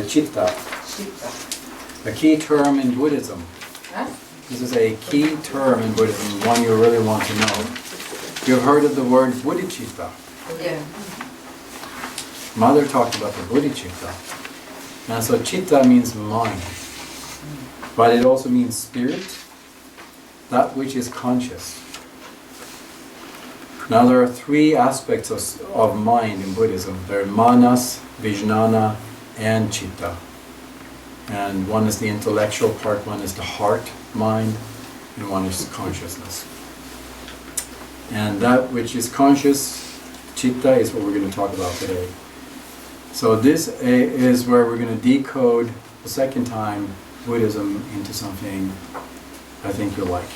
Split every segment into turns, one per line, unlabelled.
the citta.
Citta.
A key term in Buddhism.
Huh?
This is a key term in Buddhism, one you really want to know. You've heard of the word bodhicitta.
Yeah.
Mother talked about the bodhicitta. And so citta means mind. But it also means spirit, that which is conscious. Now there are three aspects of mind in Buddhism. There are manas, vijnana, and citta. And one is the intellectual part, one is the heart, mind, and one is consciousness. And that which is conscious, citta, is what we're going to talk about today. So this is where we're going to decode the second time Buddhism into something I think you'll like.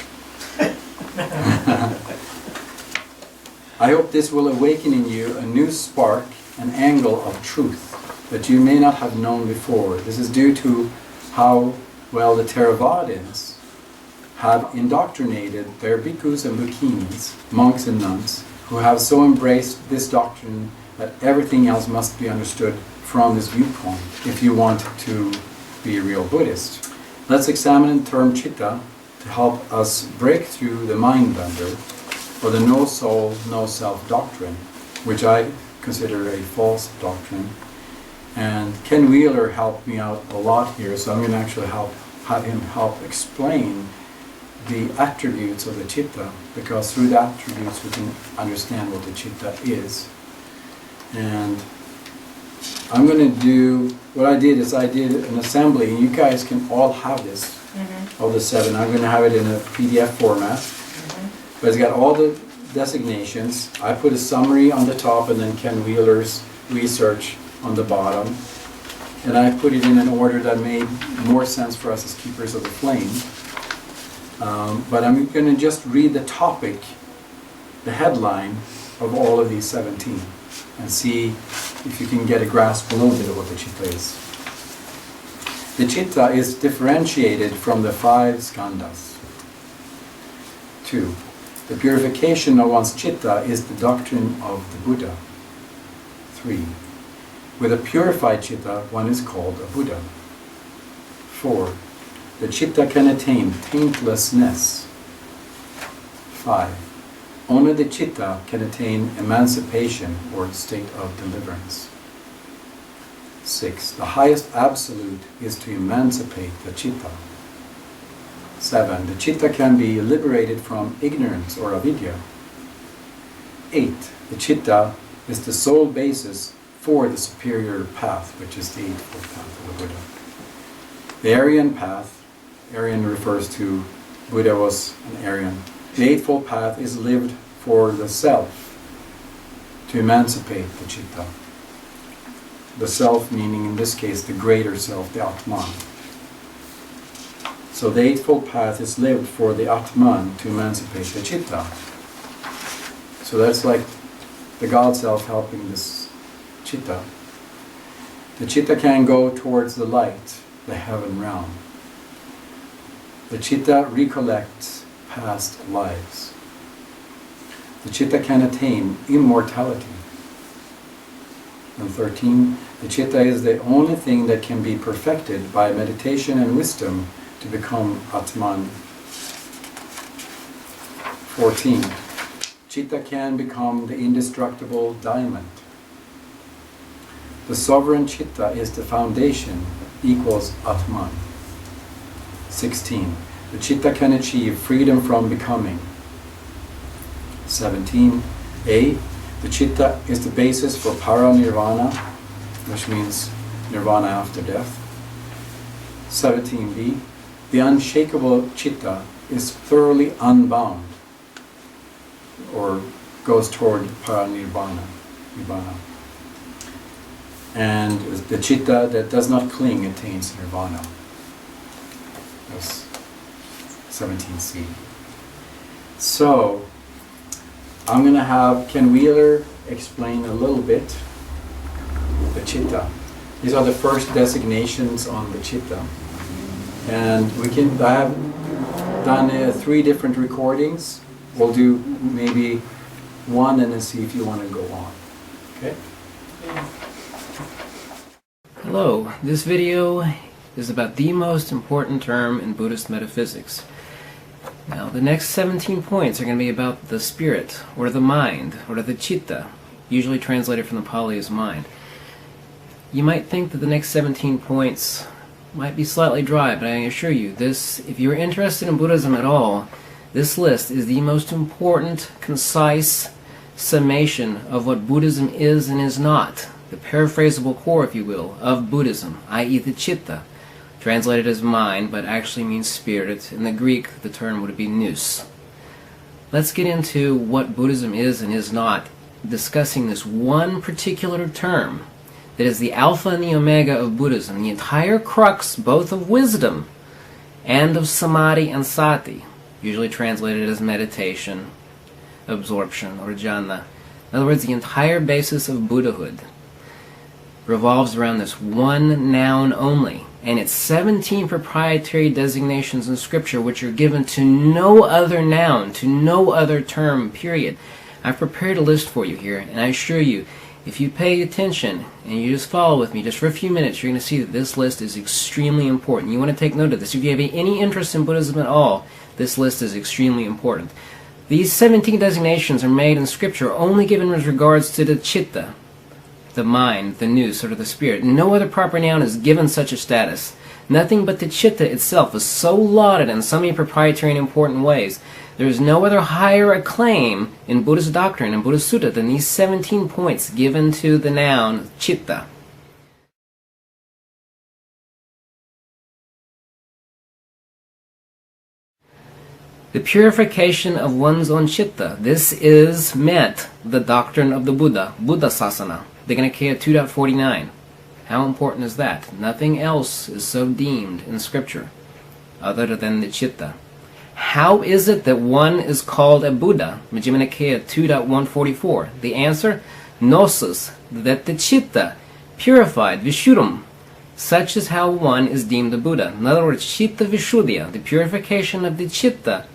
I hope this will awaken in you a new spark, an angle of truth that you may not have known before. This is due to how well the Theravadins have indoctrinated their bhikkhus and bhikkhunis, monks and nuns, who have so embraced this doctrine that everything else must be understood from this viewpoint if you want to be a real Buddhist. Let's examine the term citta to help us break through the mind bender, or the no soul, no self doctrine, which I consider a false doctrine. And Ken Wheeler helped me out a lot here, so I'm going to actually have him help explain the attributes of the citta, because through the attributes we can understand what the citta is. And I'm going to do, what I did is I did an assembly, and you guys can all have this, all the 7. I'm going to have it in a PDF format. But it's got all the designations. I put a summary on the top and then Ken Wheeler's research on the bottom. And I put it in an order that made more sense for us as keepers of the flame. But I'm going to just read the topic, the headline of all of these 17, and see if you can get a grasp a little bit of what the citta is. The citta is differentiated from the 5 skandhas. 2. The purification of one's citta is the doctrine of the Buddha. 3. With a purified citta, one is called a Buddha. 4. The citta can attain taintlessness. 5. Only the citta can attain emancipation or state of deliverance. 6. The highest absolute is to emancipate the citta. 7. The citta can be liberated from ignorance or avidya. 8. The citta is the sole basis for the superior path, which is the Eightfold Path of the Buddha. The Aryan path, Aryan refers to Buddha was an Aryan. The Eightfold Path is lived for the self, to emancipate the citta. The self meaning in this case the greater self, the Atman. So the Eightfold Path is lived for the Atman to emancipate the citta. So that's like the God Self helping this citta. The citta can go towards the light, the heaven realm. The citta recollects past lives. The citta can attain immortality. And 13, the citta is the only thing that can be perfected by meditation and wisdom to become Atman. 14. Citta can become the indestructible diamond. The sovereign citta is the foundation, equals Atman. 16. The citta can achieve freedom from becoming. 17. A. The citta is the basis for para-nirvana, which means nirvana after death. 17b. The unshakable citta is thoroughly unbound, or goes toward para-nirvana. And the citta that does not cling attains nirvana. That's 17c. So, I'm going to have Ken Wheeler explain a little bit the citta. These are the first designations on the citta. And I have done 3 different recordings. We'll do maybe 1 and then see if you want to go on. Okay?
Hello, this video is about the most important term in Buddhist metaphysics. Now, the next 17 points are going to be about the spirit, or the mind, or the citta, usually translated from the Pali as mind. You might think that the next 17 points might be slightly dry, but I assure you, if you're interested in Buddhism at all, this list is the most important, concise summation of what Buddhism is and is not. The paraphrasable core, if you will, of Buddhism, i.e. the citta, translated as mind, but actually means spirit. In the Greek, the term would be nous. Let's get into what Buddhism is and is not, discussing this one particular term that is the alpha and the omega of Buddhism, the entire crux both of wisdom and of samadhi and sati, usually translated as meditation, absorption, or jhana. In other words, the entire basis of Buddhahood revolves around this one noun only, and its 17 proprietary designations in Scripture which are given to no other noun, to no other term, period. I've prepared a list for you here, and I assure you, if you pay attention and you just follow with me just for a few minutes, you're going to see that this list is extremely important. You want to take note of this. If you have any interest in Buddhism at all, this list is extremely important. These 17 designations are made in Scripture only given with regards to the citta, the mind, the nous, or the spirit. No other proper noun is given such a status. Nothing but the citta itself is so lauded in so many proprietary and important ways. There is no other higher acclaim in Buddhist doctrine and Buddhist sutta than these 17 points given to the noun citta. The purification of one's own citta. This is meant the doctrine of the Buddha, Buddha Sasana, Decoding 2.49. How important is that? Nothing else is so deemed in Scripture other than the citta. How is it that one is called a Buddha? Majjhima Nikaya 2.144. The answer? Gnosis, that the citta, purified, vishuddham. Such is how one is deemed a Buddha. In other words, citta vishuddhya, the purification of the citta,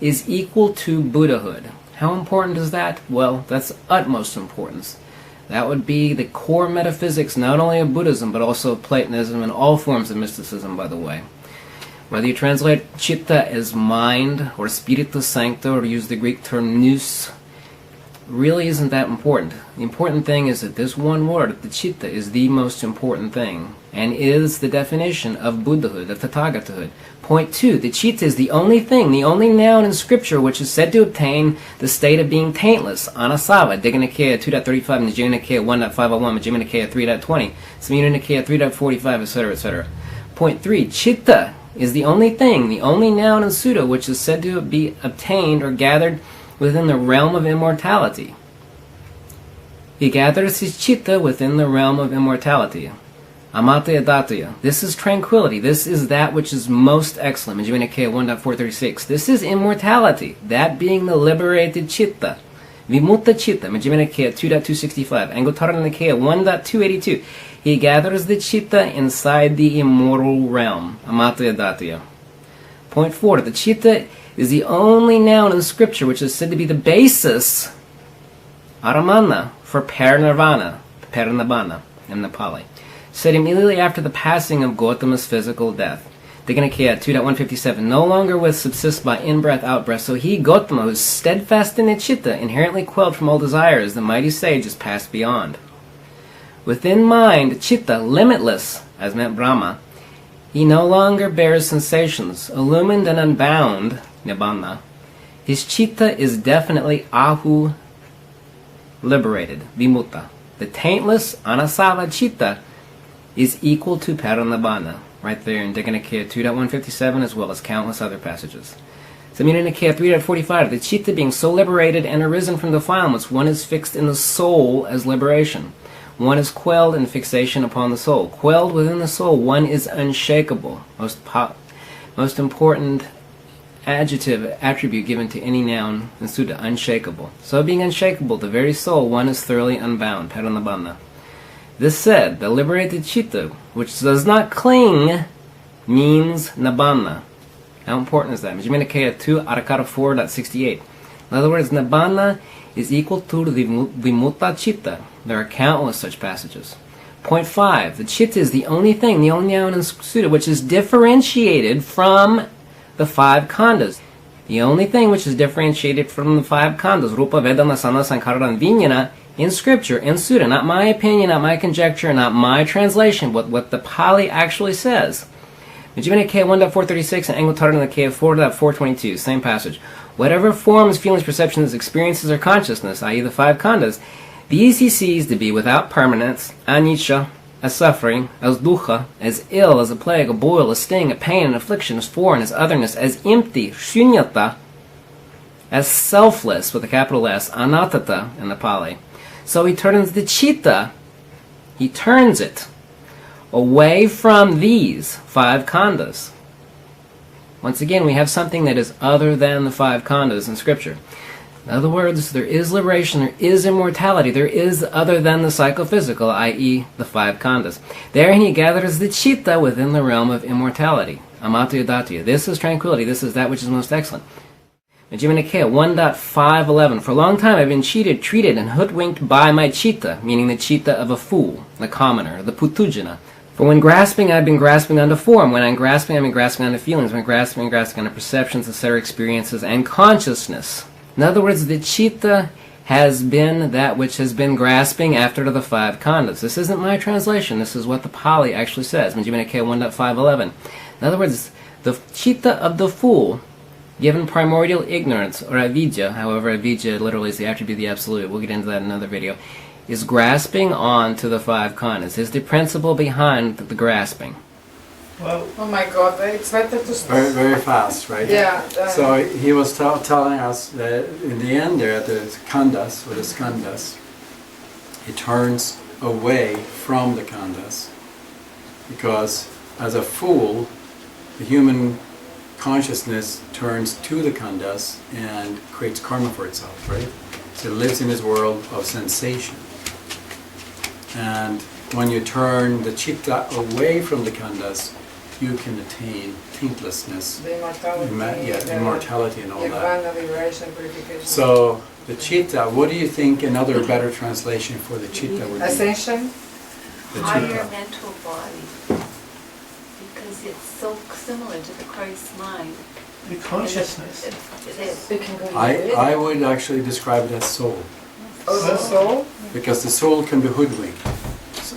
is equal to Buddhahood. How important is that? Well, that's utmost importance. That would be the core metaphysics not only of Buddhism but also of Platonism and all forms of mysticism, by the way. Whether you translate citta as mind or spiritus sancto or use the Greek term nous, really isn't that important. The important thing is that this one word, the citta, is the most important thing and is the definition of Buddhahood, of Tathagatahood. Point 2, the citta is the only thing, the only noun in Scripture which is said to obtain the state of being taintless, anasava, Decoding 2.35, Majjhima Nikaya 1.501, Majjhima Nikaya 3.20, Samyutta Nikaya 3.45, etc., etc. Point 3, citta is the only thing, the only noun in Sutta which is said to be obtained or gathered within the realm of immortality. He gathers his citta within the realm of immortality. Anatta-CITTA. This is tranquility. This is that which is most excellent. Majjhima Nikaya 1.436. This is immortality. That being the liberated citta. Vimutta citta. Majjhima Nikaya 2.265. Anguttara Nikaya 1.282. He gathers the citta inside the immortal realm. Anatta-CITTA. Point 4. The citta is the only noun in Scripture which is said to be the basis, aramana, for parinirvana, parinibbana in the Pali. Said immediately after the passing of Gautama's physical death. Decoding 2.157. No longer will subsist by in-breath, out-breath. So he, Gautama, who is steadfast in the citta, inherently quelled from all desires, the mighty sage is passed beyond. Within mind, citta, limitless, as meant Brahma, he no longer bears sensations, illumined and unbound, nibbana. His citta is definitely ahu, liberated, vimutta. The taintless, anasava citta is equal to parinibbana, right there in Decoding 2.157 as well as countless other passages. Samyutta Nikaya 3.45, the citta being so liberated and arisen from defilements, one is fixed in the soul as liberation. One is quelled in fixation upon the soul. Quelled within the soul, one is unshakable. Most important adjective, attribute given to any noun in Sutta, unshakable. So being unshakable, the very soul, one is thoroughly unbound, parinibbana. This said, the liberated citta, which does not cling, means nibbana. How important is that? Majjhima Nikaya 2, Arakara 4.68. In other words, nibbana is equal to the vimutta citta. There are countless such passages. Point 5. The chitta is the only thing, the only noun in Sutta, which is differentiated from the 5 khandhas. The only thing which is differentiated from the 5 khandhas, Rupa, Vedana, Sankhara, Sankhara, and Vijnana, in Scripture, in Sutta, not my opinion, not my conjecture, not my translation, what the Pali actually says. Majjhima Nikaya 1.436 and Anglo-Tartara Nikaya 4.422, same passage. Whatever forms, feelings, perceptions, experiences, or consciousness, i.e. the 5 khandhas, these he sees to be without permanence, anicca, as suffering, as dukkha, as ill, as a plague, a boil, a sting, a pain, an affliction, as foreign, as otherness, as empty, shunyata, as selfless, with a capital S, anatta in the Pali. So he turns the chitta, he turns it away from these 5 khandhas. Once again, we have something that is other than the 5 khandhas in Scripture. In other words, there is liberation, there is immortality, there is other than the psychophysical, i.e. the 5 khandhas. Therein he gathers the chitta within the realm of immortality. Amatya Datya. This is tranquility, this is that which is most excellent. Majjhima Nikaya 1.511. For a long time I've been cheated, treated, and hoodwinked by my chitta, meaning the chitta of a fool, the commoner, the putujana. For when grasping, I've been grasping onto form. When I'm grasping, I've been grasping onto feelings. When grasping, I'm grasping onto perceptions, etc., experiences, and consciousness. In other words, the chitta has been that which has been grasping after the 5 khandhas. This isn't my translation. This is what the Pali actually says. Majjhima Nikaya 1.511. In other words, the chitta of the fool, given primordial ignorance, or avidya, however avidya literally is the attribute of the absolute, we'll get into that in another video, is grasping on to the 5 khandhas, is the principle behind the grasping.
Well,
Oh my God, it's better to
Very, very fast, right?
Yeah.
So he was telling us that in the end there, the khandhas, or the skandhas, he turns away from the khandhas, because as a fool, the human consciousness turns to the khandhas and creates karma for itself, right? So it lives in this world of sensation. And when you turn the chitta away from the khandhas, you can attain taintlessness,
the immortality,
immortality and all that.
nirvana, liberation, purification.
So the chitta, what do you think another better translation for the chitta would be?
Ascension.
The
Higher
chitta.
mental body, because it's so similar to the Christ mind.
the consciousness.
It is.
It can go
I would actually describe it as soul,
Oh, the soul.
because the soul can be hoodwinked.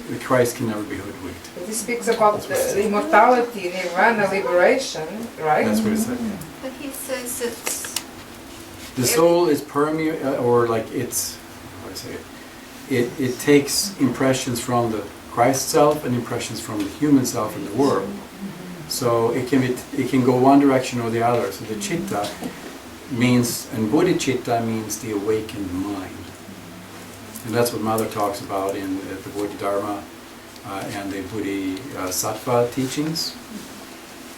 The Christ can never be hoodwinked.
It speaks about the immortality, nirvana, liberation, right?
That's what it said.
But he says it's
The soul is or like it's, how do I say it? It takes impressions from the Christ self and impressions from the human self in the world. So it can go one direction or the other. So the chitta means, and bodhicitta means the awakened mind. And that's what Mother talks about in the Bodhidharma and the Bodhisattva teachings.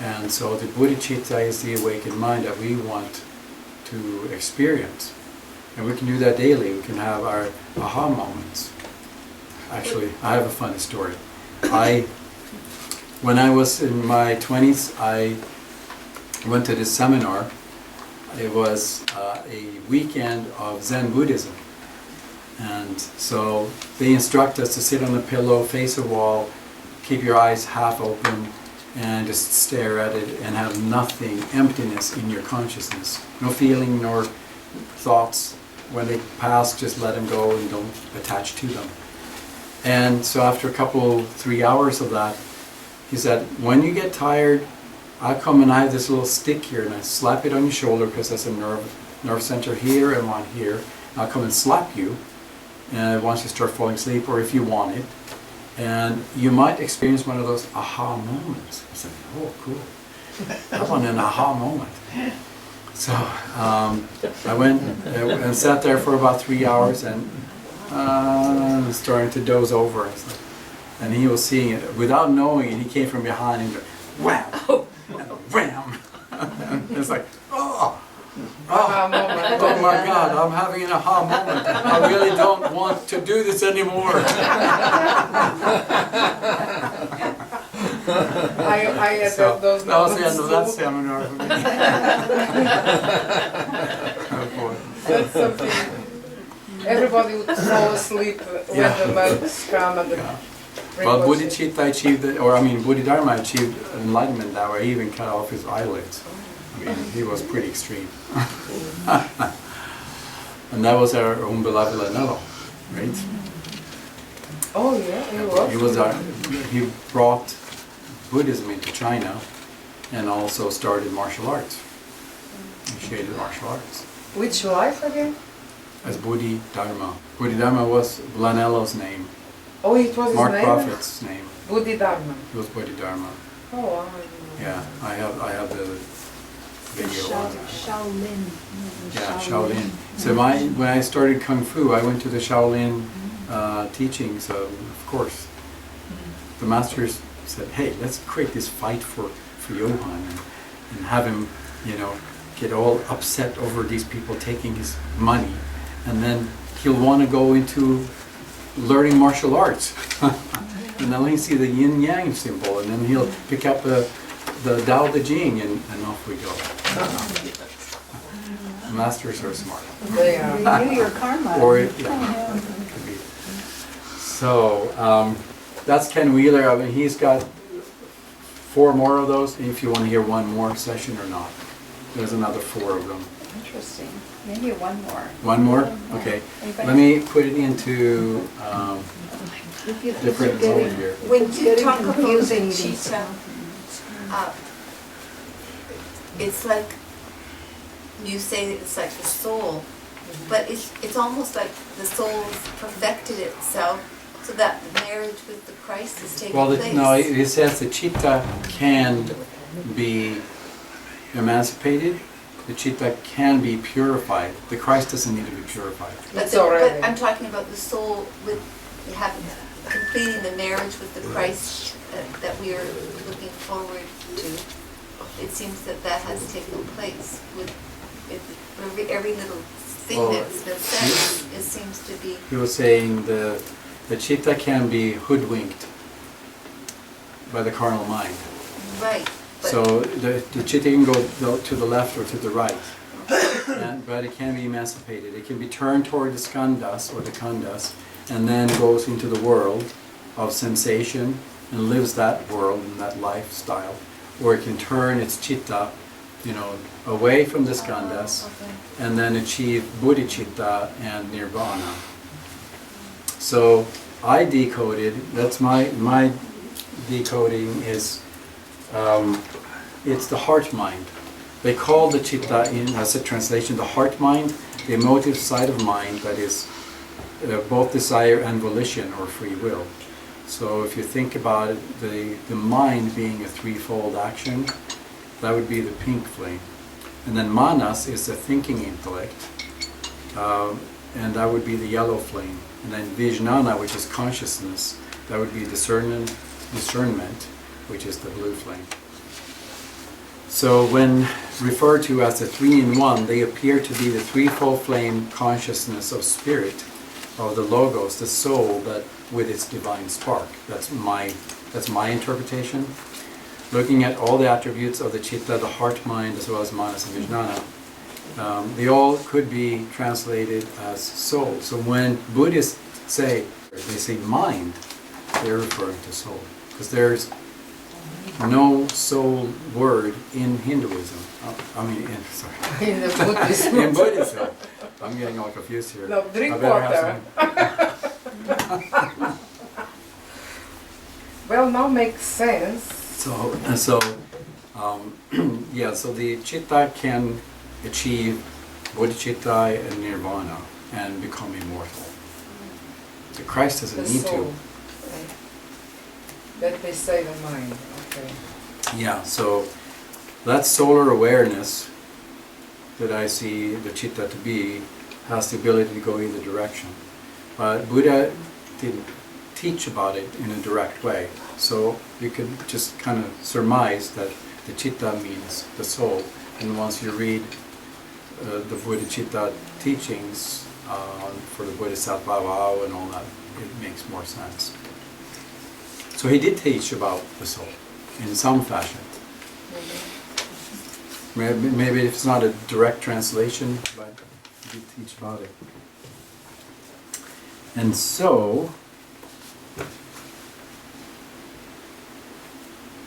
And so the bodhicitta is the awakened mind that we want to experience. And we can do that daily. We can have our aha moments. Actually, I have a funny story. When I was in my 20s, I went to this seminar. It was a weekend of Zen Buddhism. And so they instruct us to sit on a pillow, face a wall, keep your eyes half open, and just stare at it and have nothing, emptiness in your consciousness. No feeling nor thoughts. When they pass, just let them go and don't attach to them. And so after 3 hours of that, he said, when you get tired, I'll come and I have this little stick here and I slap it on your shoulder because there's a nerve center here and one here. I'll come and slap you once you start falling asleep, or if you want it. And you might experience one of those aha moments. I said, oh, cool. I want an aha moment. So I went and sat there for about 3 hours and starting to doze over. And he was seeing it. Without knowing it, he came from behind and went, wham! And wham! And it's like, oh!
Aha moment.
Oh my God, I'm having an aha moment. I really don't want to do this anymore.
I had
So
those
that was the
moments
end of that
too.
seminar for me. Oh boy.
That's something. Everybody would fall asleep when
Yeah.
the monks come and
Yeah. Well,
Rinpoche.
Bodhicitta achieved, Bodhidharma achieved enlightenment that way. He even cut off his eyelids. I mean, he was pretty extreme. And that was our own beloved Lanello, right?
Oh yeah,
He was he brought Buddhism into China and also started martial arts. Initiated martial arts
Which life again?
as Bodhidharma. Bodhidharma was Lanello's name.
Oh, it was
Mark
his name?
Prophet's name.
Bodhidharma.
It was Bodhidharma.
Oh, wow. I didn't know.
Yeah, I have the video on that.
Shaolin.
Yeah, Shaolin. So when I started Kung Fu, I went to the Shaolin teachings, of course. The masters said, hey, let's create this fight for Johan and have him, get all upset over these people taking his money. And then he'll want to go into learning martial arts. And then he'll see the yin-yang symbol, and then he'll pick up the Tao Te Ching, and off we go. The masters are smart.
They are.
Renew your karma.
Or could be. So that's Ken Wheeler. I mean, he's got 4 more of those. If you want to hear one more session or not, there's another 4 of them.
Interesting. Maybe one more.
One more? Okay. Let me put it into different mode here.
When you talk about the citta, it's like, you say it's like the soul, but it's almost like the soul's perfected itself so that marriage with the Christ is taking place.
No, it says the citta can be emancipated. The citta can be purified. The Christ doesn't need to be purified.
It's already.
But I'm talking about the soul with having completing the marriage with the Christ that we are looking forward to. It seems that has taken place with every little thing that's been said. It seems to be.
He was saying the citta can be hoodwinked by the carnal mind.
Right.
So the citta can go to the left or to the right, but it can be emancipated. It can be turned toward the skandhas or the khandhas, and then goes into the world of sensation and lives that world and that lifestyle. Or it can turn its citta, away from the skandhas, and then achieve bodhicitta and nirvana. So I decoded. That's my decoding is. It's the heart mind. They call the citta, as a translation, the heart mind, the emotive side of mind that is both desire and volition or free will. So if you think about it, the mind being a threefold action, that would be the pink flame. And then manas is the thinking intellect, and that would be the yellow flame. And then vijnana, which is consciousness, that would be discernment, which is the blue flame. So when referred to as the 3-in-1, they appear to be the threefold flame consciousness of spirit, of the logos, the soul, that with its divine spark. That's my interpretation. Looking at all the attributes of the citta, the heart, mind, as well as manas and vijnana, they all could be translated as soul. So when Buddhists say mind, they're referring to soul, because there's no soul word in Hinduism.
In the Buddhism.
In Buddhism. I'm getting all confused here.
No, drink
I better have
water. Well, now makes sense.
So the citta can achieve bodhicitta and nirvana and become immortal. The Christ doesn't need to.
That they say the mind. Okay.
Yeah, so that solar awareness that I see the citta to be has the ability to go either direction. But Buddha didn't teach about it in a direct way. So you could just kind of surmise that the citta means the soul. And once you read the Bodhicitta teachings for the Bodhisattva vow and all that, it makes more sense. So he did teach about the soul in some fashion. Maybe it's not a direct translation, but he did teach about it.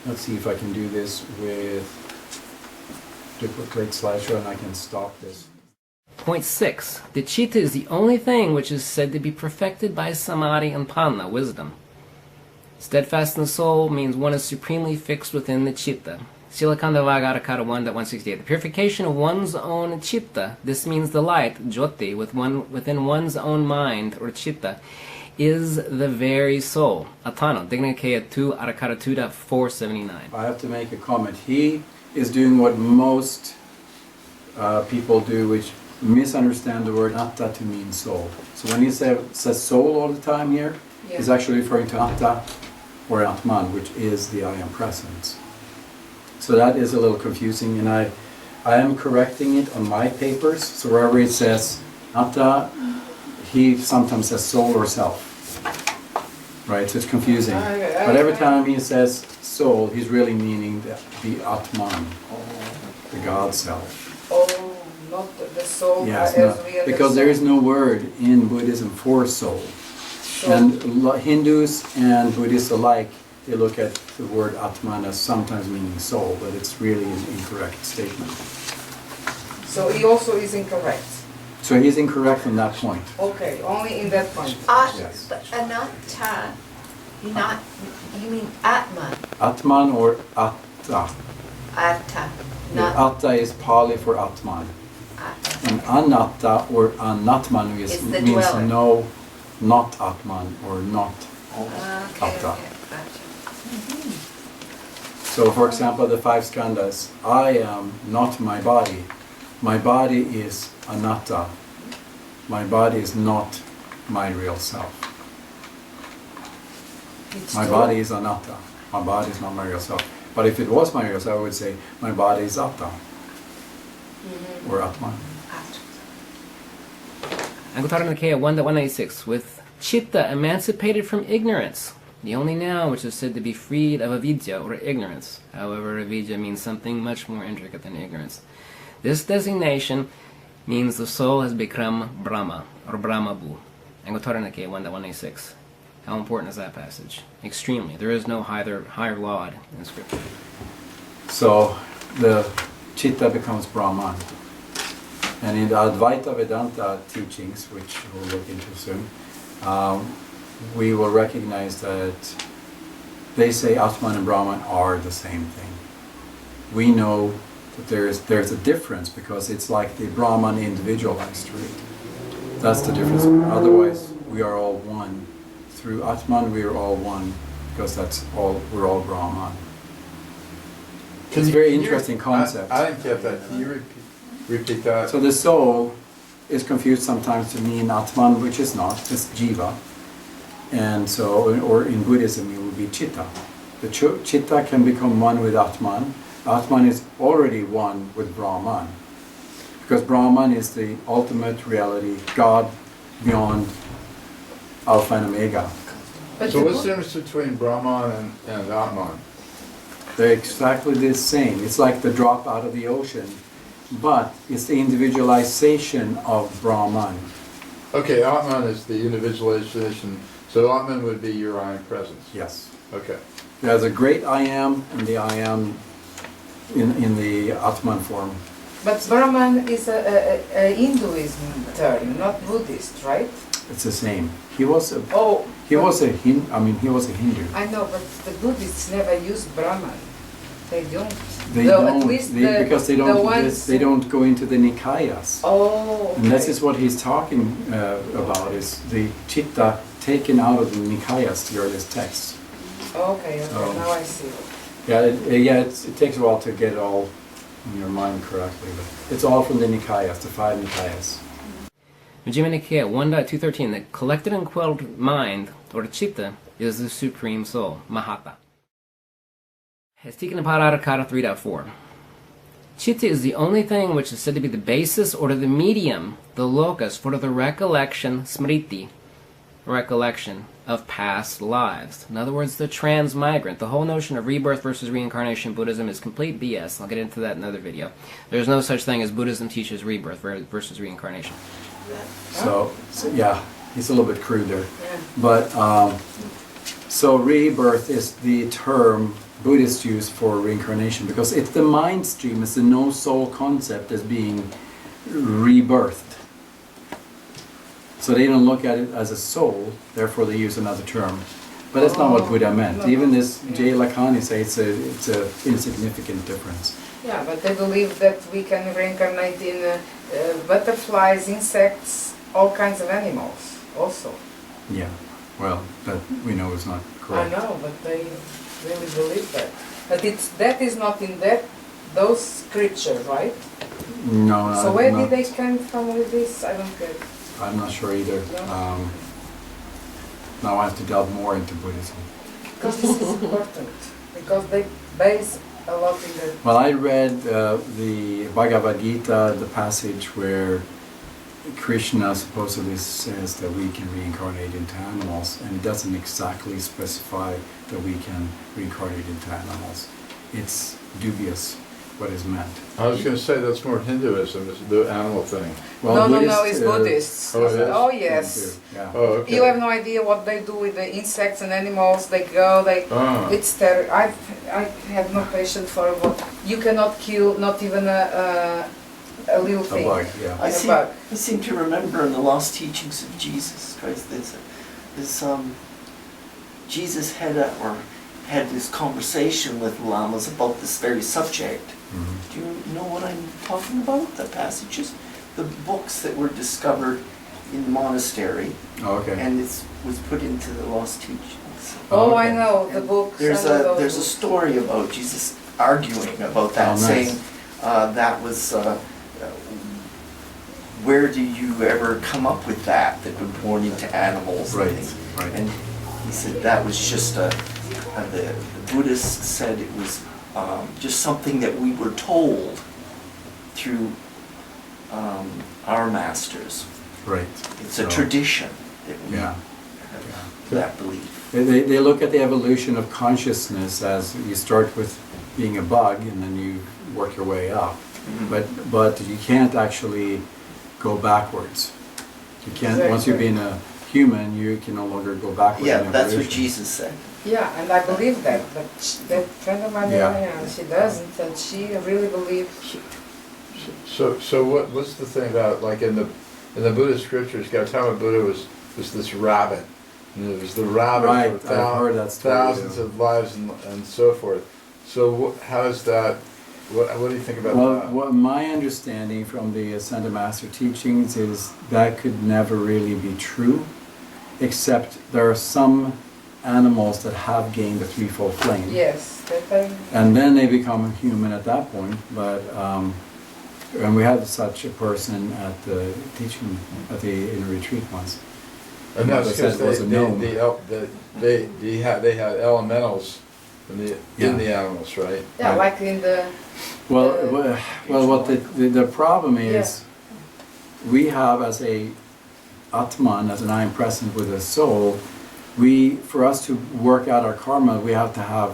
let's see if I can do this with duplicate slideshow and I can stop this.
Point 6. The citta is the only thing which is said to be perfected by samadhi and panna, wisdom. Steadfast in the soul means one is supremely fixed within the citta. Silakandavagarakara 1.168. The purification of one's own citta, this means the light, jyoti, within one's own mind, or citta, is the very soul. Atano, Dignikaya 2, Arakara 2.479.
I have to make a comment. He is doing what most people do, which misunderstand the word atta to mean soul. So when he says soul all the time here, he's actually referring to atta or atman, which is the I am presence. So that is a little confusing, and I am correcting it on my papers. So wherever it says atta, he sometimes says soul or self. Right, so it's confusing. But every time he says soul, he's really meaning the atman, the God self.
Oh, not the soul
Yes,
as
no,
we
because there is no word in Buddhism for soul. And Hindus and Buddhists alike, they look at the word atman as sometimes meaning soul, but it's really an incorrect statement.
So he also is incorrect.
So he's incorrect on that point.
Okay, only in that point.
Yes.
But anatta, not, you mean atman,
Atman or atta.
atta,
The
not
atta is Pali for atman.
atta.
And anatta or anatman
It's the
means
dweller.
no, not atman or not.
Okay,
Atta.
okay, gotcha.
So for example, the 5 skandhas, I am not my body. My body is anatta. My body is not my real self.
It's
My
true.
body is anatta. My body is not my real self. But if it was my real self, I would say my body is atta or atman.
Anguttara Nikaya 1.196. With citta emancipated from ignorance, the only now which is said to be freed of avidya or ignorance. However, avidya means something much more intricate than ignorance. This designation means the soul has become Brahma or Brahmabhu. Anguttara Nikaya 1.186. How important is that passage? Extremely. There is no higher laud in Scripture.
So the citta becomes Brahman. And in the Advaita Vedanta teachings, which we'll look into soon, we will recognize that they say Atman and Brahman are the same thing. We know that there's a difference because it's like the Brahman individualized to it. That's the difference. Otherwise, we are all one. Through Atman, we are all one because we're all Brahman. It's a very interesting concept.
I didn't get that. Can you repeat that?
So the soul is confused sometimes to mean Atman, which is not, it's Jiva. And so, or in Buddhism it would be Citta. The Citta can become one with Atman. Atman is already one with Brahman. Because Brahman is the ultimate reality, God beyond Alpha and Omega.
But
So
the
what's the difference between Brahman and Atman?
They're exactly the same. It's like the drop out of the ocean. But it's the individualization of Brahman.
Okay, Atman is the individualization. So Atman would be your I am presence.
Yes.
Okay.
There's a great I am and the I am in the Atman form.
But Brahman is a Hinduism term, not Buddhist, right?
It's the same. He was a
Oh,
he was a Hindu.
I know, but the Buddhists never use Brahman. They don't.
They
Though
don't
at least
because they
the
don't
ones
they don't go into the Nikayas.
Oh,
And this
okay.
is what he's talking about, is the citta taken out of the Nikayas, the earliest texts.
Okay,
So-
now I see.
Yeah, it takes a while to get it all in your mind correctly, but it's all from the Nikayas, the 5 Nikayas.
Majjhima Nikaya 1.213. The collected and quelled mind, or the citta, is the supreme soul, Mahata. Hestikanaparadakara 3.4. Citta is the only thing which is said to be the basis or the medium, the locus, for the recollection, smriti, recollection of past lives. In other words, the transmigrant. The whole notion of rebirth versus reincarnation in Buddhism is complete BS. I'll get into that in another video. There's no such thing as Buddhism teaches rebirth versus reincarnation.
So yeah, he's a little bit crude there.
Yeah.
But so rebirth is the term Buddhists use for reincarnation, because it's the mind stream, it's the no soul concept as being rebirthed. So they don't look at it as a soul, therefore they use another term. But that's not what Buddha meant.
No,
Even this
yeah.
J. Lakani says it's a insignificant difference.
Yeah, but they believe that we can reincarnate in butterflies, insects, all kinds of animals also.
Yeah, well, that we know is not
I
correct.
know, but they really believe that. But that is not in those scriptures, right?
No,
So
I'm
where
not,
did they come from with this? I don't get it.
I'm not sure either.
No.
Now I have to delve more into Buddhism.
Because this is important. Because they base a lot in the...
Well, I read the Bhagavad Gita, the passage where Krishna supposedly says that we can reincarnate into animals, and it doesn't exactly specify that we can reincarnate into animals. It's dubious what is meant.
I was going to say that's more Hinduism, is the animal thing.
Well,
No, it's Buddhists.
Oh, it is?
Oh, yes.
Yeah.
Oh, okay.
You have no idea what they do with the insects and animals. They go,
Ah.
it's terrible. I have no patience for what you cannot kill, not even a little
A
thing.
bug, yeah.
I
A
seem,
bug.
I seem to remember in the lost teachings of Jesus Christ, Jesus had this conversation with lamas about this very subject.
Mhm.
Do you know what I'm talking about? The passages, the books that were discovered in the monastery,
Oh, okay.
and it was put into the lost teachings.
Oh,
okay.
I know, the
And
books.
There's
some of
a
those
there's a
books.
story about Jesus arguing about that,
Oh, nice.
saying that was where do you ever come up with that were born into animals and
Right,
things?
right.
And he said that was just the Buddhists said it was just something that we were told through our masters.
Right.
It's a
So,
tradition that we
Yeah.
have that belief.
They look at the evolution of consciousness as you start with being a bug and then you work your way up.
Mhm.
But you can't actually go backwards. You can't, once you've been a human, you can no longer go backwards.
Yeah,
in
that's what
evolution.
Jesus said.
Yeah, and I believe that, but that friend of mine,
Yeah.
she doesn't, and she really believes.
So what's the thing about, like in the Buddhist scriptures, Gautama Buddha was this rabbit. And it was the rabbit
Right,
for
I've heard that story,
thousands
yeah.
of lives and so forth. So how is that, what do you think about
Well,
that?
what my understanding from the Ascended Master teachings is that could never really be true, except there are some animals that have gained the threefold flame.
Yes, that I...
And then they become human at that point. But and we had such a person at the teaching in a retreat once.
And that's
Like I said,
because
it was a gnome.
they had elementals in
Yeah.
the animals, right?
Yeah,
Right.
like in the...
Well,
Uh,
what the problem is, we have as a Atman, as an I am present with a soul, for us to work out our karma, we have to have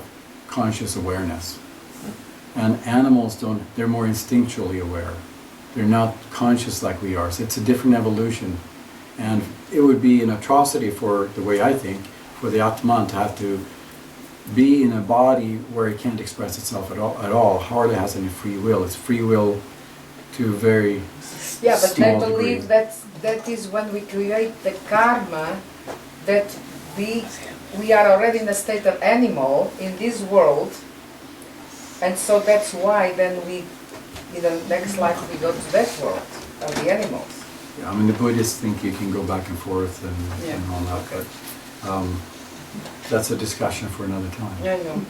conscious awareness. And animals they're more instinctually aware. They're not conscious like we are. So it's a different evolution. And it would be an atrocity for, the way I think, for the Atman to have to be in a body where it can't express itself at all, hardly has any free will. It's free will to a very
Yeah, but they
small
believe
degree.
that is when we create the karma, that we are already in a state of animal in this world, and so that's why then we, in the next life, we go to that world of the animals.
Yeah, I mean, the Buddhists think you can go back and forth and all that,
okay.
but that's a discussion for another time.
Yeah, I know.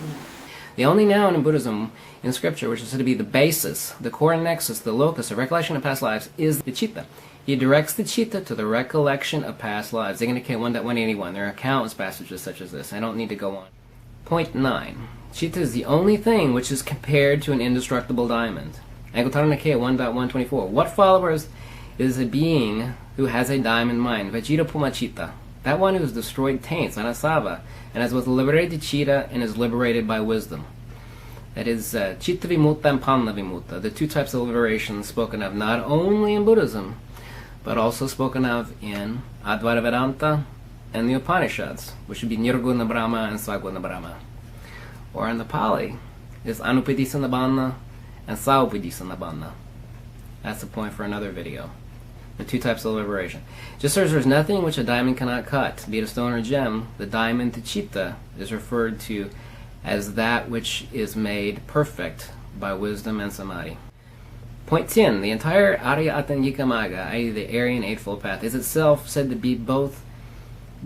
The only noun in Buddhism, in scripture, which is said to be the basis, the core nexus, the locus of recollection of past lives, is the citta. He directs the citta to the recollection of past lives. Decoding 1.181. There are countless passages such as this. I don't need to go on. Point 9. Citta is the only thing which is compared to an indestructible diamond. Decoding 1.124. What follows is a being who has a diamond mind. Vajita Puma Citta. That one who has destroyed taints, anasava, and has both liberated citta and is liberated by wisdom. That is citta vimutta and panna vimutta, the two types of liberation spoken of not only in Buddhism, but also spoken of in Advaita Vedanta and the Upanishads, which would be Nirguna Brahma and Saguna Brahma. or in the Pali, is Anupitisanabanna and Saupitisanabanna. That's a point for another video. The two types of liberation. Just as there's nothing which a diamond cannot cut, be it a stone or gem, the diamond to citta is referred to as that which is made perfect by wisdom and samadhi. Point 10. The entire Arya-Atanyika Magga, i.e. the Aryan Eightfold Path, is itself said to be both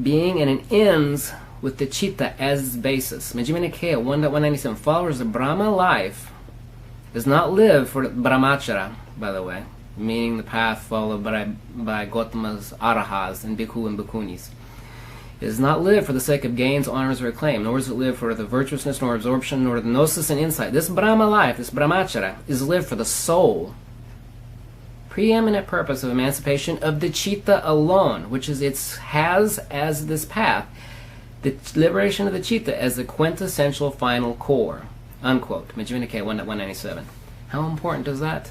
being and it ends with the citta as its basis. Majjhima Nikaya 1.197. Followers of Brahma life does not live for Brahmacharya, by the way, meaning the path followed by Gautama's Arahas and Bhikkhu and Bhikkhunis. It does not live for the sake of gains, honors, or acclaim, nor does it live for the virtuousness, nor absorption, nor the gnosis and insight. This Brahma life, this Brahmacharya, is lived for the sole, preeminent purpose of emancipation of the citta alone, which is has as this path the liberation of the citta as the quintessential final core. Unquote. Majjhima Nikaya 1.197. How important is that?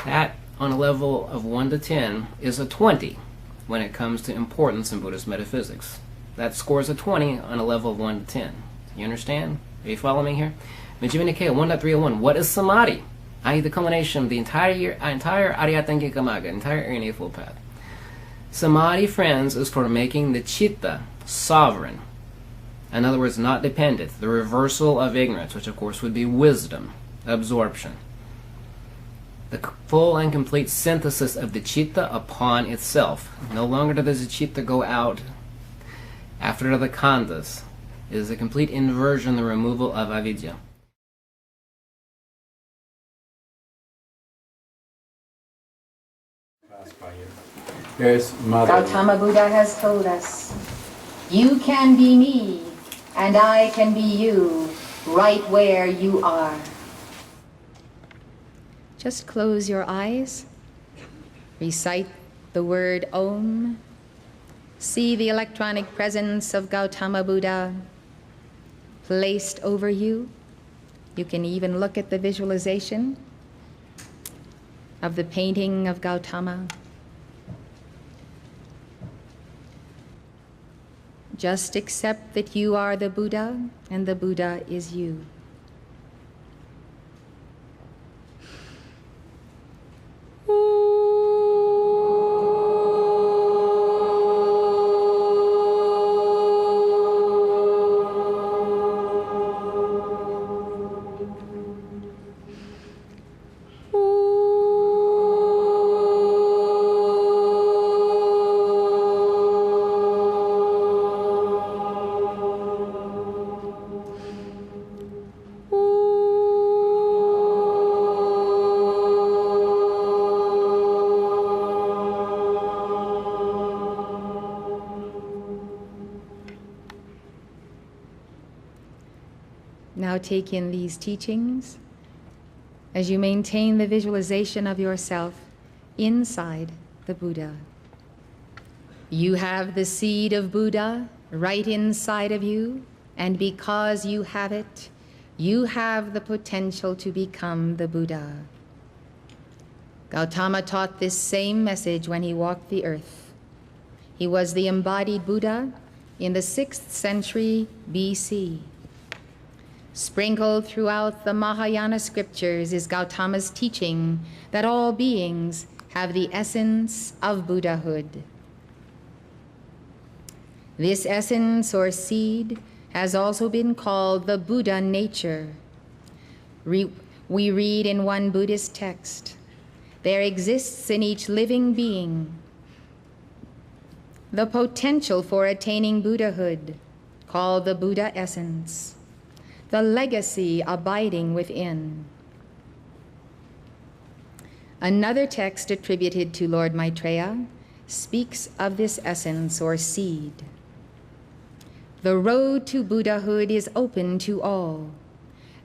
That, on a level of 1 to 10, is a 20 when it comes to importance in Buddhist metaphysics. That scores a 20 on a level of 1 to 10. You understand? Are you following me here? Majjhima Nikaya 1.301. What is samadhi? I.e. the culmination of the entire Arya-Atanyika Magga, entire Aryan Eightfold Path. Samadhi, friends, is for making the citta sovereign. In other words, not dependent. The reversal of ignorance, which of course would be wisdom, absorption. The full and complete synthesis of the citta upon itself. No longer does the citta go out after the khandhas. It is a complete inversion, the removal of avidya.
Here's Mother.
Gautama Buddha has told us, you can be me, and I can be you, right where you are. Just close your eyes, recite the word Om, see the electronic presence of Gautama Buddha placed over you. You can even look at the visualization of the painting of Gautama. Just accept that you are the Buddha and the Buddha is you. Now take in these teachings as you maintain the visualization of yourself inside the Buddha. You have the seed of Buddha right inside of you, and because you have it, you have the potential to become the Buddha. Gautama taught this same message when he walked the earth. He was the embodied Buddha in the 6th century BC. Sprinkled throughout the Mahayana scriptures is Gautama's teaching that all beings have the essence of Buddhahood. This essence or seed has also been called the Buddha nature. We read in one Buddhist text, there exists in each living being the potential for attaining Buddhahood, called the Buddha essence, the legacy abiding within. Another text attributed to Lord Maitreya speaks of this essence or seed. The road to Buddhahood is open to all.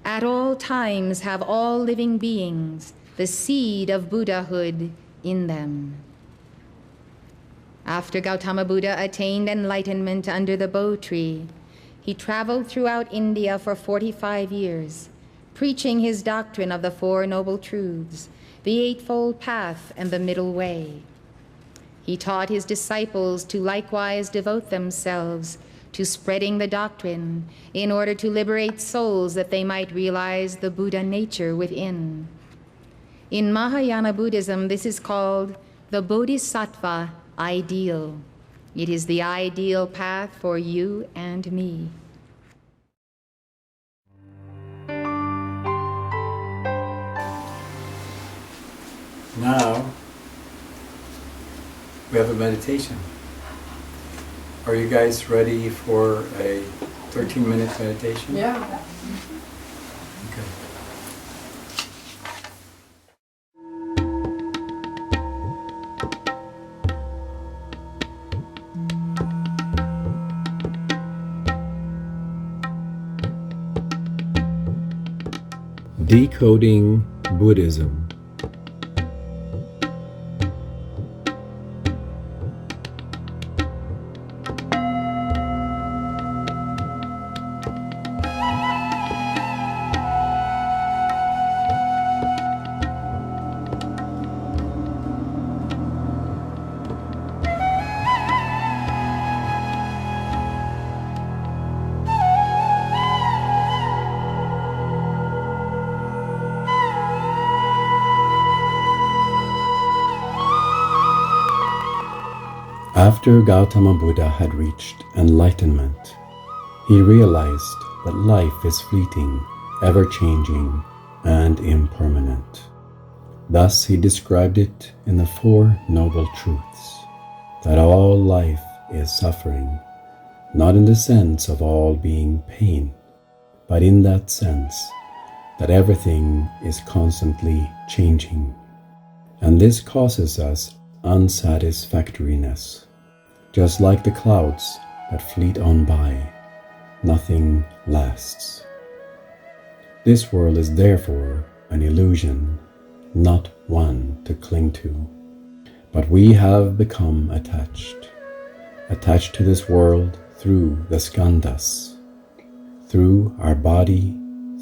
At all times have all living beings the seed of Buddhahood in them. After Gautama Buddha attained enlightenment under the Bo tree, he traveled throughout India for 45 years, preaching his doctrine of the Four Noble Truths, the Eightfold Path, and the Middle Way. He taught his disciples to likewise devote themselves to spreading the doctrine in order to liberate souls that they might realize the Buddha nature within. In Mahayana Buddhism, this is called the Bodhisattva ideal. It is the ideal path for you and me.
Now, we have a meditation. Are you guys ready for a 13-minute meditation?
Yeah.
Okay. Decoding Buddhism. After Gautama Buddha had reached enlightenment, he realized that life is fleeting, ever-changing, and impermanent. Thus he described it in the Four Noble Truths, that all life is suffering, not in the sense of all being pain, but in that sense that everything is constantly changing, and this causes us unsatisfactoriness. Just like the clouds that fleet on by, nothing lasts. This world is therefore an illusion, not one to cling to. But we have become attached to this world through the skandhas, through our body,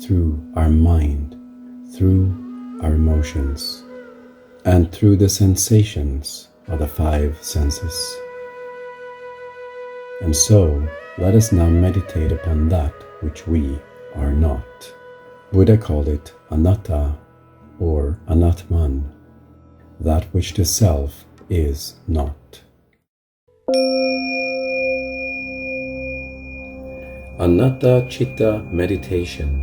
through our mind, through our emotions, and through the sensations of the five senses. And so, let us now meditate upon that which we are not. Buddha called it anatta or anatman, that which the self is not. Anatta-CITTA Meditation.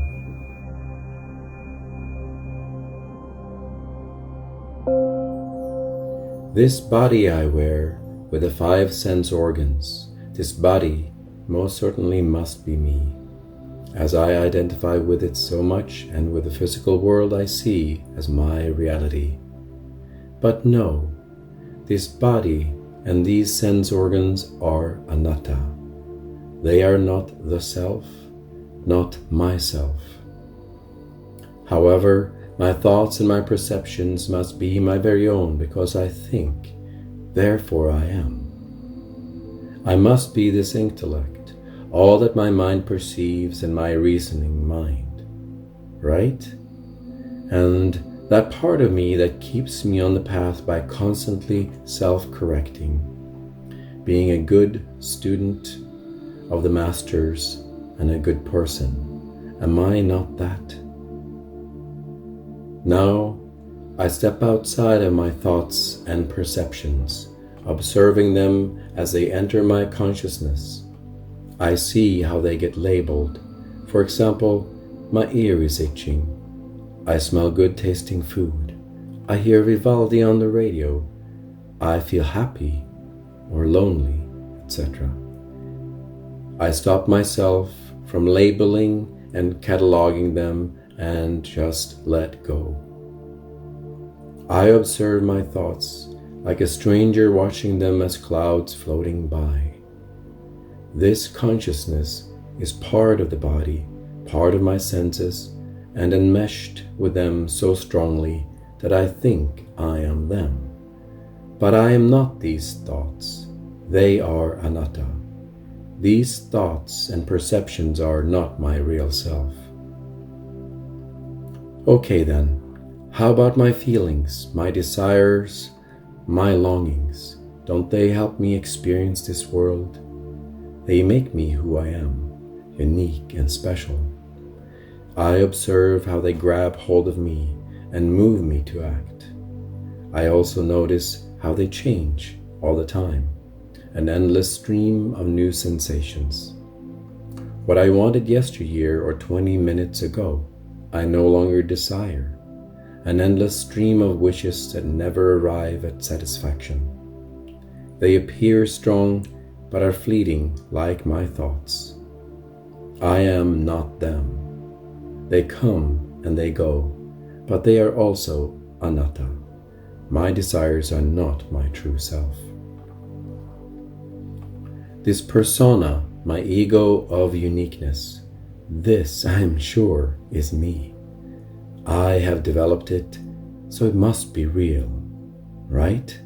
This body I wear with the five sense organs, this body most certainly must be me, as I identify with it so much and with the physical world I see as my reality. But no, this body and these sense organs are anatta. They are not the self, not myself. However, my thoughts and my perceptions must be my very own because I think, therefore I am. I must be this intellect, all that my mind perceives in my reasoning mind, right? And that part of me that keeps me on the path by constantly self-correcting, being a good student of the masters and a good person. Am I not that? Now, I step outside of my thoughts and perceptions, observing them as they enter my consciousness. I see how they get labeled. For example, my ear is itching. I smell good tasting food. I hear Vivaldi on the radio. I feel happy or lonely, etc. I stop myself from labeling and cataloging them and just let go. I observe my thoughts like a stranger watching them as clouds floating by. This consciousness is part of the body, part of my senses, and enmeshed with them so strongly that I think I am them. But I am not these thoughts. They are anatta. These thoughts and perceptions are not my real self. Okay then, how about my feelings, my desires, my longings? Don't they help me experience this world?
They make me who I am, unique and special. I observe how they grab hold of me and move me to act. I also notice how they change all the time, an endless stream of new sensations. What I wanted yesteryear or 20 minutes ago, I no longer desire, an endless stream of wishes that never arrive at satisfaction. They appear strong but are fleeting like my thoughts. I am not them. They come and they go, but they are also anatta. My desires are not my true self. This persona, my ego of uniqueness, this, I am sure, is me. I have developed it, so it must be real, right?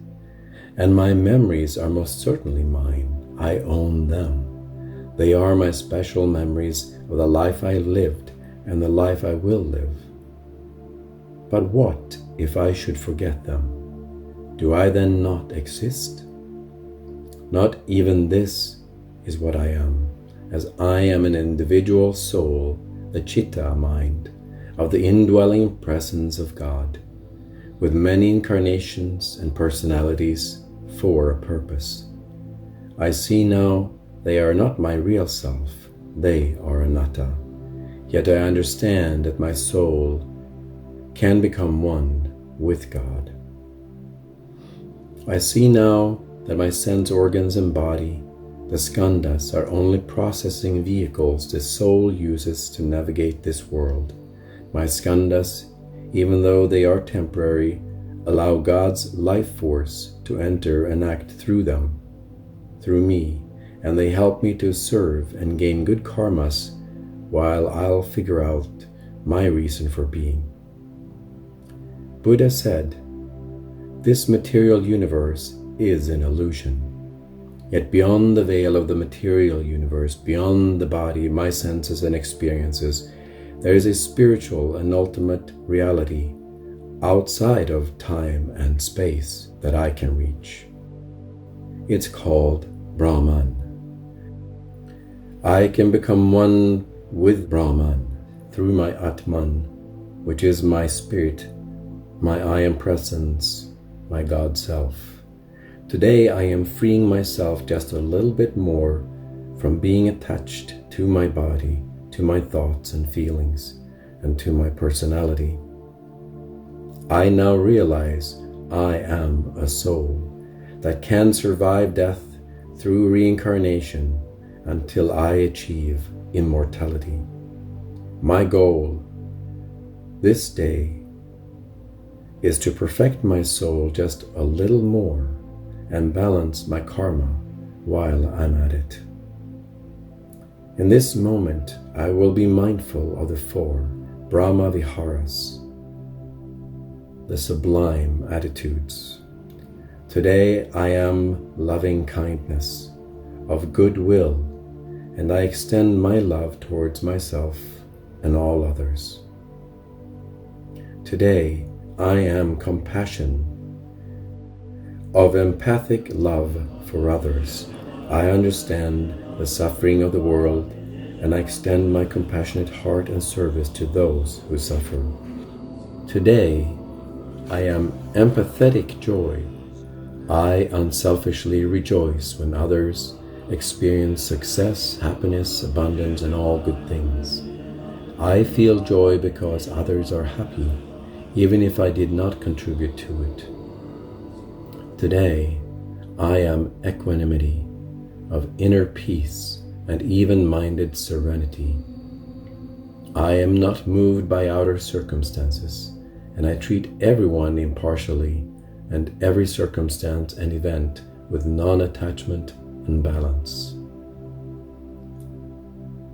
And my memories are most certainly mine. I own them. They are my special memories of the life I lived and the life I will live. But what if I should forget them? Do I then not exist? Not even this is what I am, as I am an individual soul, the citta mind, of the indwelling presence of God, with many incarnations and personalities for a purpose. I see now they are not my real self, they are anatta, yet I understand that my soul can become one with God. I see now that my sense organs and body, the skandhas, are only processing vehicles the soul uses to navigate this world. My skandhas, even though they are temporary, allow God's life force to enter and act through them, through me, and they help me to serve and gain good karmas while I'll figure out my reason for being. Buddha said, "This material universe is an illusion. Yet beyond the veil of the material universe, beyond the body, my senses and experiences, there is a spiritual and ultimate reality outside of time and space that I can reach. It's called Brahman. I can become one with Brahman through my Atman, which is my spirit, my I am presence, my God self. Today I am freeing myself just a little bit more from being attached to my body, to my thoughts and feelings, and to my personality. I now realize I am a soul that can survive death through reincarnation until I achieve immortality. My goal this day is to perfect my soul just a little more and balance my karma while I'm at it. In this moment, I will be mindful of the 4 Brahma Viharas, the sublime attitudes. Today I am loving kindness, of goodwill, and I extend my love towards myself and all others. Today I am compassion, of empathic love for others. I understand the suffering of the world, and I extend my compassionate heart and service to those who suffer. Today I am empathetic joy. I unselfishly rejoice when others experience success, happiness, abundance, and all good things. I feel joy because others are happy, even if I did not contribute to it. Today, I am equanimity, of inner peace and even-minded serenity. I am not moved by outer circumstances, and I treat everyone impartially and every circumstance and event with non-attachment and balance.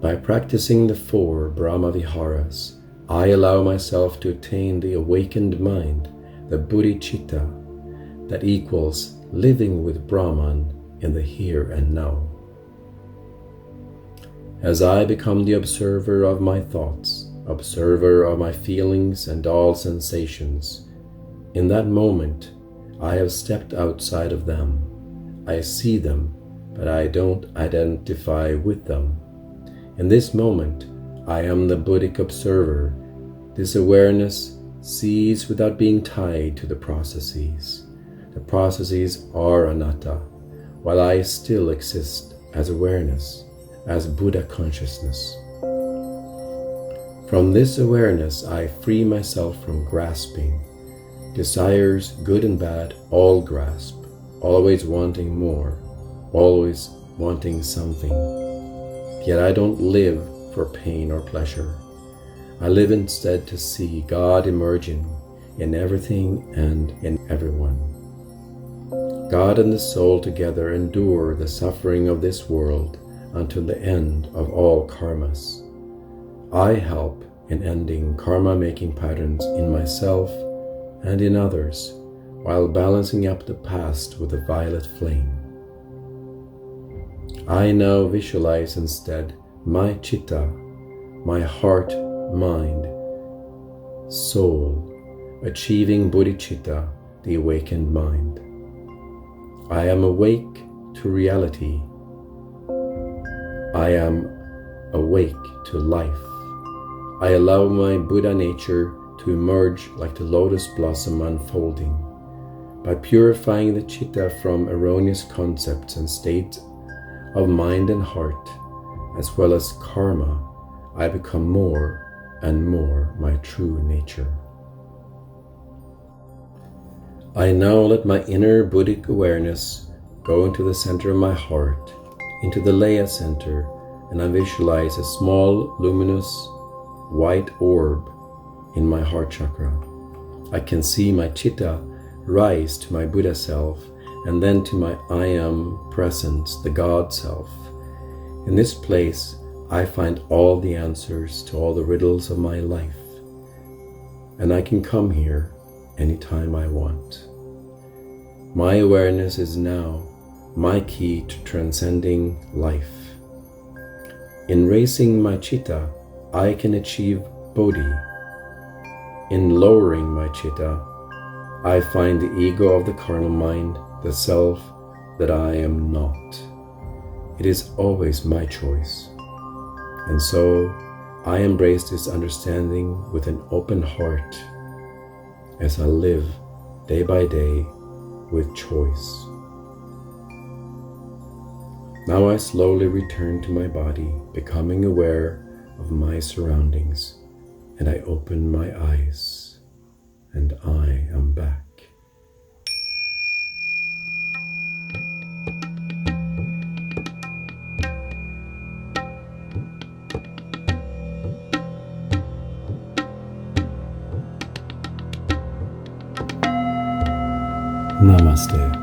By practicing the 4 Brahma Viharas, I allow myself to attain the awakened mind, the bodhicitta, that equals living with Brahman in the here and now. As I become the observer of my thoughts, observer of my feelings and all sensations, in that moment I have stepped outside of them. I see them but I don't identify with them. In this moment, I am the Buddhic observer. This awareness sees without being tied to the processes. The processes are anatta, while I still exist as awareness, as Buddha consciousness. From this awareness, I free myself from grasping. Desires, good and bad, all grasp, always wanting more, always wanting something. Yet I don't live for pain or pleasure. I live instead to see God emerging in everything and in everyone. God and the soul together endure the suffering of this world until the end of all karmas. I help in ending karma-making patterns in myself and in others, while balancing up the past with a violet flame. I now visualize instead my citta, my heart, mind, soul, achieving bodhicitta, the awakened mind. I am awake to reality. I am awake to life. I allow my Buddha nature to emerge like the lotus blossom unfolding. By purifying the citta from erroneous concepts and states of mind and heart, as well as karma, I become more and more my true nature. I now let my inner Buddhic awareness go into the center of my heart, into the Laya center, and I visualize a small, luminous, white orb in my heart chakra. I can see my citta rise to my Buddha self and then to my I am presence, the God self. In this place, I find all the answers to all the riddles of my life, and I can come here anytime I want. My awareness is now my key to transcending life. In raising my citta, I can achieve bodhi. In lowering my citta, I find the ego of the carnal mind, the self that I am not. It is always my choice. And so I embrace this understanding with an open heart as I live day by day with choice. Now I slowly return to my body, becoming aware of my surroundings, and I open my eyes, and I am back. Namaste.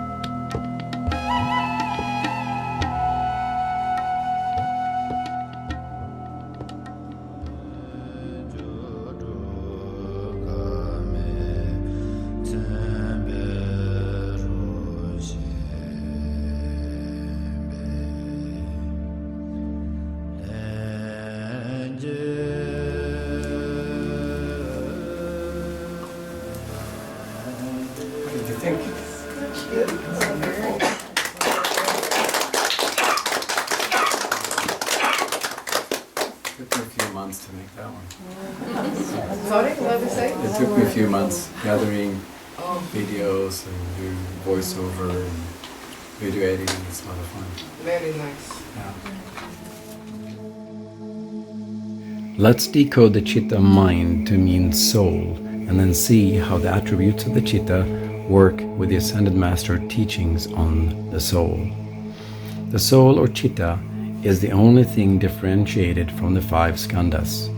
What did you think? It took me a few months to make that one.
Sorry, what did you say?
It took me a few months gathering videos and doing voiceover and video editing. It's a lot of fun.
Very nice.
Yeah.
Let's decode the citta mind to mean soul, and then see how the attributes of the citta work with the Ascended Master teachings on the soul. The soul or citta is the only thing differentiated from the 5 skandhas.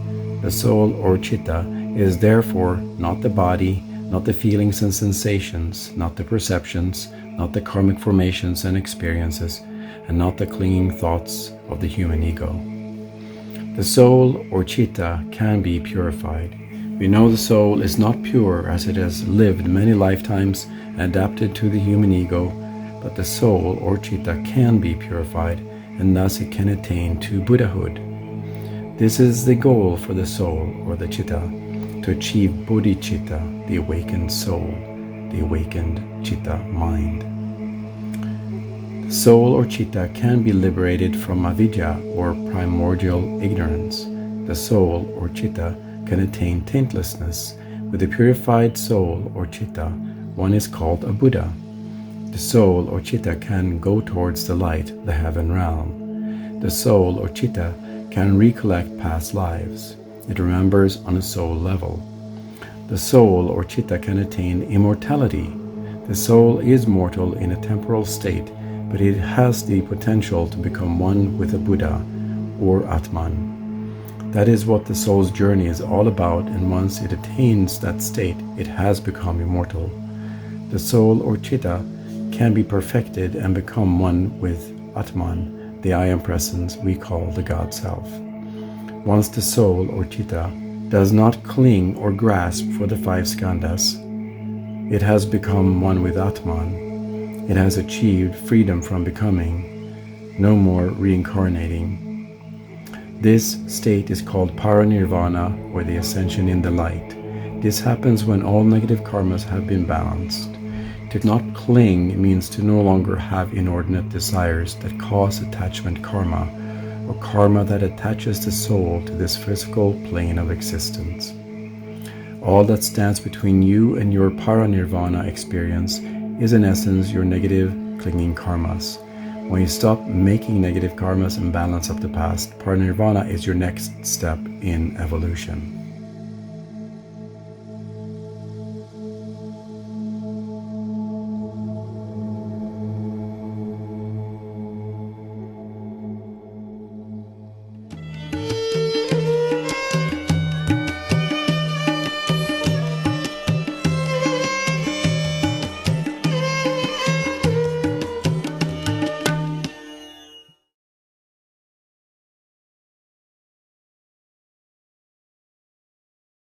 The soul or citta is therefore not the body, not the feelings and sensations, not the perceptions, not the karmic formations and experiences, and not the clinging thoughts of the human ego. The soul or citta can be purified. We know the soul is not pure as it has lived many lifetimes and adapted to the human ego, but the soul or citta can be purified, and thus it can attain to Buddhahood. This is the goal for the soul or the citta, to achieve bodhicitta, the awakened soul, the awakened citta mind. Soul or chitta can be liberated from avidya or primordial ignorance. The soul or chitta can attain taintlessness. With a purified soul or chitta, one is called a Buddha. The soul or chitta can go towards the light, the heaven realm. The soul or chitta can recollect past lives. It remembers on a soul level. The soul or chitta can attain immortality. The soul is mortal in a temporal state, but it has the potential to become one with a Buddha or Atman. That is what the soul's journey is all about, and once it attains that state, it has become immortal. The soul or chitta can be perfected and become one with Atman, the I Am Presence we call the God Self. Once the soul or chitta does not cling or grasp for the 5 skandhas, it has become one with Atman. It has achieved freedom from becoming, no more reincarnating. This state is called paranirvana, or the ascension in the light. This happens when all negative karmas have been balanced. To not cling means to no longer have inordinate desires that cause attachment karma, or karma that attaches the soul to this physical plane of existence. All that stands between you and your paranirvana experience is in essence your negative clinging karmas. When you stop making negative karmas and balance up the past, paranirvana is your next step in evolution.